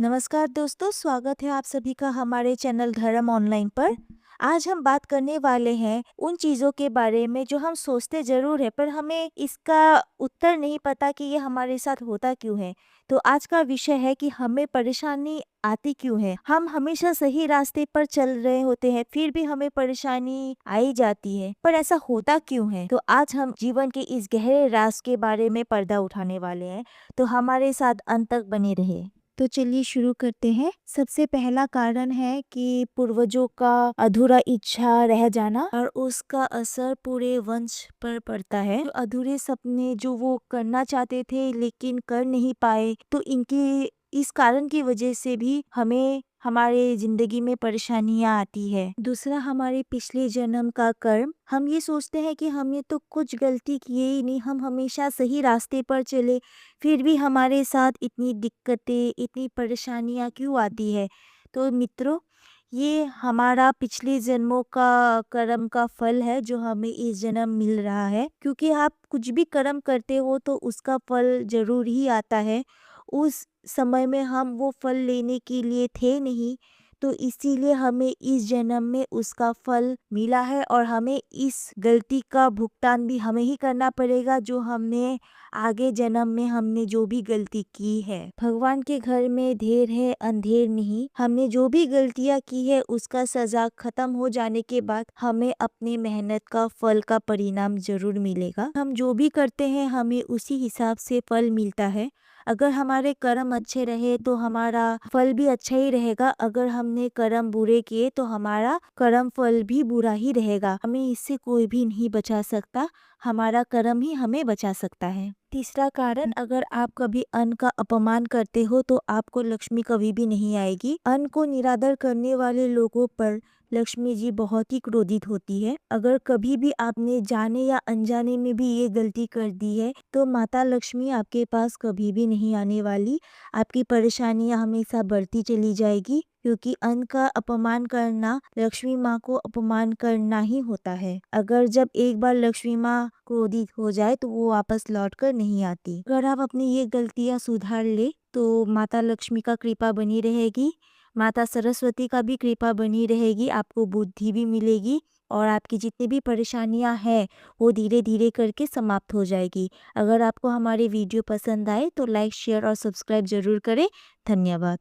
नमस्कार दोस्तों, स्वागत है आप सभी का हमारे चैनल धर्म ऑनलाइन पर। आज हम बात करने वाले हैं उन चीज़ों के बारे में जो हम सोचते ज़रूर है पर हमें इसका उत्तर नहीं पता कि ये हमारे साथ होता क्यों है। तो आज का विषय है कि हमें परेशानी आती क्यों है। हम हमेशा सही रास्ते पर चल रहे होते हैं फिर भी हमें परेशानी आई जाती है, पर ऐसा होता क्यों है। तो आज हम जीवन के इस गहरे राज के बारे में पर्दा उठाने वाले हैं, तो हमारे साथ अंत तक बने रहे। तो चलिए शुरू करते हैं। सबसे पहला कारण है कि पूर्वजों का अधूरा इच्छा रह जाना और उसका असर पूरे वंश पर पड़ता है। जो अधूरे सपने जो वो करना चाहते थे लेकिन कर नहीं पाए, तो इनके इस कारण की वजह से भी हमें हमारे जिंदगी में परेशानियां आती है। दूसरा, हमारे पिछले जन्म का कर्म। हम ये सोचते हैं कि हमने तो कुछ गलती की ही नहीं, हम हमेशा सही रास्ते पर चले, फिर भी हमारे साथ इतनी दिक्कतें, इतनी परेशानियाँ क्यों आती है। तो मित्रों, ये हमारा पिछले जन्मों का कर्म का फल है जो हमें इस जन्म मिल रहा है। क्योंकि आप कुछ भी कर्म करते हो तो उसका फल ज़रूर ही आता है। उस समय में हम वो फल लेने के लिए थे नहीं, तो इसीलिए हमें इस जन्म में उसका फल मिला है और हमें इस गलती का भुगतान भी हमें ही करना पड़ेगा जो हमने आगे जन्म में हमने जो भी गलती की है। भगवान के घर में देर है अंधेर नहीं। हमने जो भी गलतियां की है उसका सजा खत्म हो जाने के बाद हमें अपनी मेहनत का फल का परिणाम जरूर मिलेगा। हम जो भी करते हैं हमें उसी हिसाब से फल मिलता है। अगर हमारे कर्म अच्छे रहे तो हमारा फल भी अच्छा ही रहेगा। अगर हमने कर्म बुरे किए तो हमारा कर्म फल भी बुरा ही रहेगा। हमें इससे कोई भी नहीं बचा सकता, हमारा कर्म ही हमें बचा सकता है। तीसरा कारण, अगर आप कभी अन्न का अपमान करते हो तो आपको लक्ष्मी कभी भी नहीं आएगी। अन्न को निरादर करने वाले लोगों पर लक्ष्मी जी बहुत ही क्रोधित होती है। अगर कभी भी आपने जाने या अनजाने में भी ये गलती कर दी है तो माता लक्ष्मी आपके पास कभी भी नहीं आने वाली। आपकी परेशानियां हमेशा बढ़ती चली जाएगी, क्योंकि अन्न का अपमान करना लक्ष्मी माँ को अपमान करना ही होता है। अगर जब एक बार लक्ष्मी माँ क्रोधित हो जाए तो वो वापस लौट कर नहीं आती। अगर आप अपनी ये गलतियाँ सुधार ले तो माता लक्ष्मी का कृपा बनी रहेगी, माता सरस्वती का भी कृपा बनी रहेगी, आपको बुद्धि भी मिलेगी और आपकी जितनी भी परेशानियां हैं वो धीरे धीरे करके समाप्त हो जाएगी। अगर आपको हमारी वीडियो पसंद आए तो लाइक, शेयर और सब्सक्राइब जरूर करें। धन्यवाद।